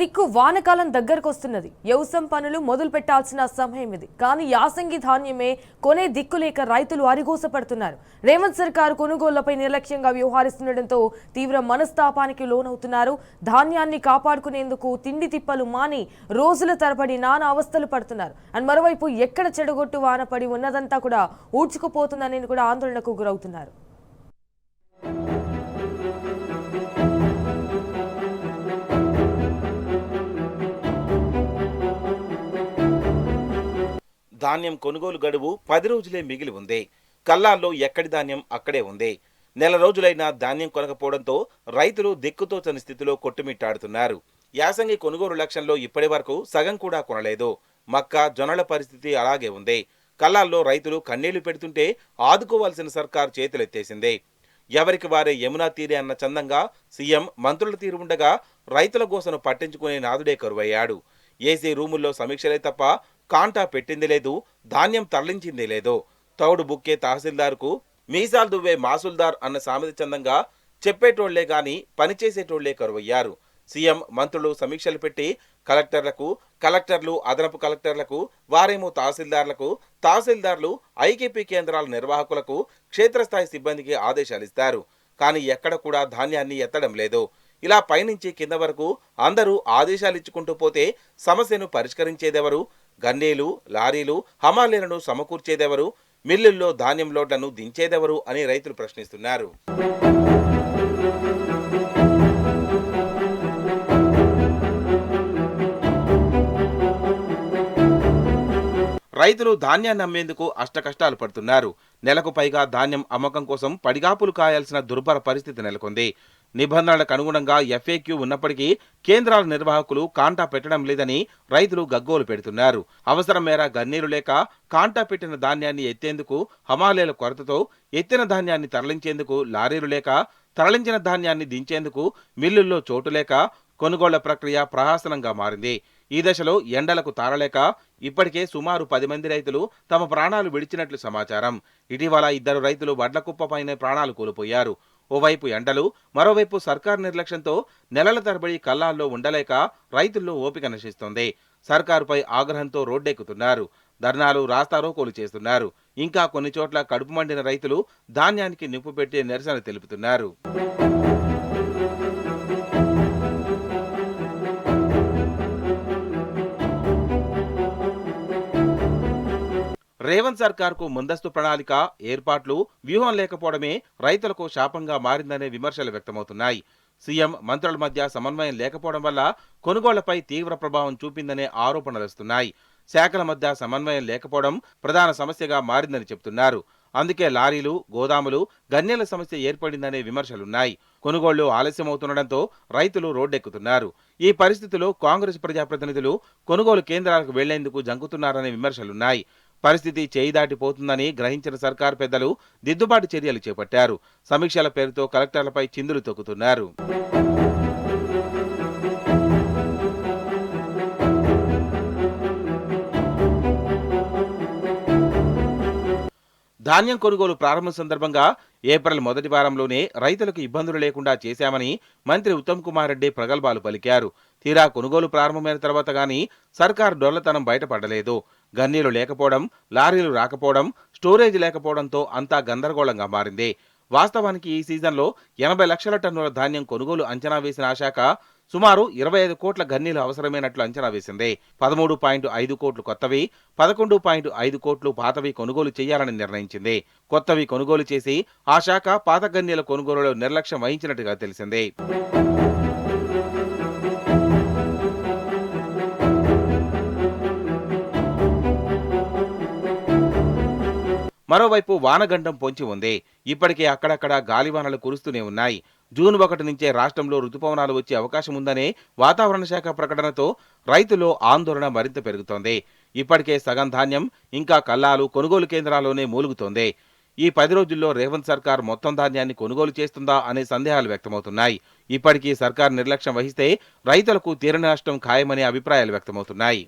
దిక్కు వానకాలం దగ్గరకొస్తున్నది. వ్యవసాయం పనులు మొదలు పెట్టాల్సిన సమయం ఇది. కానీ యాసంగి ధాన్యమే కొనే దిక్కు లేక రైతులు అరిగోసపడుతున్నారు. రేవంత్ సర్కార్ కొనుగోళ్లపై నిర్లక్ష్యంగా వ్యవహరిస్తుండటంతో తీవ్ర మనస్తాపానికి లోనవుతున్నారు. ధాన్యాన్ని కాపాడుకునేందుకు తిండి తిప్పలు మాని రోజుల తరబడి నానా అవస్థలు పడుతున్నారు. అండ్ మరోవైపు ఎక్కడ చెడగొట్టు వాన పడి ఉన్నదంతా కూడా ఊడ్చుకుపోతుందని కూడా ఆందోళనకు గురవుతున్నారు. ధాన్యం కొనుగోలు గడువు 10 రోజులే మిగిలి ఉంది. కల్లాల్లో ఎక్కడి ధాన్యం అక్కడే ఉంది. నెల రోజులైనా ధాన్యం కొనకపోవడంతో రైతులు దిక్కుతోచని స్థితిలో కొట్టుమిట్టాడుతున్నారు. యాసంగి కొనుగోలు లక్ష్యంలో ఇప్పటి వరకు సగం కూడా కొనలేదు. మక్క, జొన్నల పరిస్థితి అలాగే ఉంది. కల్లాల్లో రైతులు కన్నీళ్లు పెడుతుంటే ఆదుకోవాల్సిన సర్కార్ చేతులెత్తేసింది. ఎవరికి వారే యమునా తీరే అన్న చందంగా సీఎం, మంత్రుల తీరు ఉండగా రైతుల గోసను పట్టించుకునే నాదుడే కరువయ్యాడు. ఏసీ రూముల్లో సమీక్షలే తప్ప కాంటా పెట్టింది లేదు, ధాన్యం తరలించింది లేదు. తౌడు బుక్కే తహసీల్దార్కు మీసాలు దువ్వే మాసుల్దార్ అన్న సామెత చందంగా చెప్పేటోళ్లే గాని పనిచేసేటోళ్లే కరువయ్యారు. సీఎం, మంత్రులు సమీక్షలు పెట్టి కలెక్టర్లు అదనపు కలెక్టర్లకు, వారేమో తహసీల్దార్లకు, తహసీల్దార్లు ఐకేపీ కేంద్రాల నిర్వాహకులకు, క్షేత్రస్థాయి సిబ్బందికి ఆదేశాలిస్తారు. కానీ ఎక్కడ కూడా ధాన్యాన్ని ఎత్తడం లేదు. ఇలా పైనుంచి కింద వరకు అందరూ ఆదేశాలిచ్చుకుంటూ పోతే సమస్యను పరిష్కరించేదెవరు? గన్నీలు, లారీలు, హమాలీలను సమకూర్చేదెవరు? మిల్లుల్లో ధాన్యం లోడ్లను దించేదెవరు అని రైతులు ప్రశ్నిస్తున్నారు. రైతులు ధాన్యాన్ని అమ్మేందుకు అష్టకష్టాలు పడుతున్నారు. నెలకు పైగా ధాన్యం అమ్మకం కోసం పడిగాపులు కాయాల్సిన దుర్భర పరిస్థితి నెలకొంది. నిబంధనలకు అనుగుణంగా ఎఫ్ఏక్యూ ఉన్నప్పటికీ కేంద్రాల నిర్వాహకులు కాంటా పెట్టడం లేదని రైతులు గగ్గోలు పెడుతున్నారు. అవసరం మేర గన్నీరు లేక కాంటా పెట్టిన ధాన్యాన్ని ఎత్తేందుకు హమాలీల కొరతతో, ఎత్తిన ధాన్యాన్ని తరలించేందుకు లారీలు లేక, తరలించిన ధాన్యాన్ని దించేందుకు మిల్లుల్లో చోటు లేక కొనుగోళ్ల ప్రక్రియ ప్రహసనంగా మారింది. ఈ దశలో ఎండలకు తారలేక ఇప్పటికే సుమారు 10 మంది రైతులు తమ ప్రాణాలు విడిచినట్లు సమాచారం. ఇటీవల 2 రైతులు వడ్లకుప్పపైనే ప్రాణాలు కోల్పోయారు. ఓవైపు ఎండలు, మరోవైపు సర్కార్ నిర్లక్ష్యంతో నెలల తరబడి కల్లాల్లో ఉండలేక రైతుల్లో ఓపిక నశిస్తోంది. సర్కారుపై ఆగ్రహంతో రోడ్డెక్కుతున్నారు. ధర్నాలు, రాస్తారోకోలు చేస్తున్నారు. ఇంకా కొన్ని చోట్ల కడుపు మండిన రైతులు ధాన్యానికి నిప్పు పెట్టి నిరసన తెలుపుతున్నారు. రేవంత్ సర్కార్కు ముందస్తు ప్రణాళిక, ఏర్పాట్లు, వ్యూహం లేకపోవడమే రైతులకు శాపంగా మారిందనే విమర్శలు వ్యక్తమవుతున్నాయి. సీఎం, మంత్రుల మధ్య సమన్వయం లేకపోవడం వల్ల కొనుగోళ్లపై తీవ్ర ప్రభావం చూపిందనే ఆరోపణలొస్తున్నాయి. శాఖల మధ్య సమన్వయం లేకపోవడం ప్రధాన సమస్యగా మారిందని చెబుతున్నారు. అందుకే లారీలు, గోదాములు, గన్నేల సమస్య ఏర్పడిందనే విమర్శలున్నాయి. కొనుగోళ్లు ఆలస్యమవుతుండటంతో రైతులు రోడ్డెక్కుతున్నారు. ఈ పరిస్థితిలో కాంగ్రెస్ ప్రజాప్రతినిధులు కొనుగోలు కేంద్రాలకు వెళ్లేందుకు జంకుతున్నారనే విమర్శలున్నాయి. పరిస్థితి చేయి దాటిపోతుందని గ్రహించిన సర్కార్ పెద్దలు దిద్దుబాటు చర్యలు చేపట్టారు. సమీక్షల పేరుతో కలెక్టర్లపై చిందులు తొక్కుతున్నారు. ధాన్యం కొనుగోలు ప్రారంభం సందర్భంగా ఏప్రిల్ మొదటి వారంలోనే రైతులకు ఇబ్బందులు లేకుండా చేశామని మంత్రి ఉత్తమ్ కుమార్ రెడ్డి ప్రగల్భాలు పలికారు. తీరా కొనుగోలు ప్రారంభమైన తర్వాత గానీ సర్కార్ డొల్లతనం బయటపడలేదు. గన్నీలు లేకపోవడం, లారీలు రాకపోవడం, స్టోరేజ్ లేకపోవడంతో అంతా గందరగోళంగా మారింది. వాస్తవానికి ఈ సీజన్లో 80 లక్షల టన్నుల ధాన్యం కొనుగోలు అంచనా వేసిన ఆ శాఖ సుమారు 25 కోట్ల గన్నీలు అవసరమైనట్లు అంచనా వేసింది. 13.5 కోట్లు కొత్తవి, 11.5 కోట్లు పాతవి కొనుగోలు చేయాలని నిర్ణయించింది. కొత్తవి కొనుగోలు చేసి ఆ శాఖ పాత గన్నీల కొనుగోలులో నిర్లక్ష్యం వహించినట్టుగా తెలిసింది. మరోవైపు వానగండం పొంచి ఉంది. ఇప్పటికే అక్కడక్కడ గాలివానలు కురుస్తూనే ఉన్నాయి. జూన్ 1 నుంచే రాష్ట్రంలో రుతుపవనాలు వచ్చే అవకాశం ఉందనే వాతావరణ శాఖ ప్రకటనతో రైతుల్లో ఆందోళన మరింత పెరుగుతోంది. ఇప్పటికే సగం ధాన్యం ఇంకా కల్లాలు కొనుగోలు కేంద్రాల్లోనే మూలుగుతోంది. ఈ 10 రోజుల్లో రేవంత్ సర్కార్ మొత్తం ధాన్యాన్ని కొనుగోలు చేస్తుందా అనే సందేహాలు వ్యక్తమవుతున్నాయి. ఇప్పటికీ సర్కార్ నిర్లక్ష్యం వహిస్తే రైతులకు తీరని నష్టం ఖాయమనే అభిప్రాయాలు వ్యక్తమవుతున్నాయి.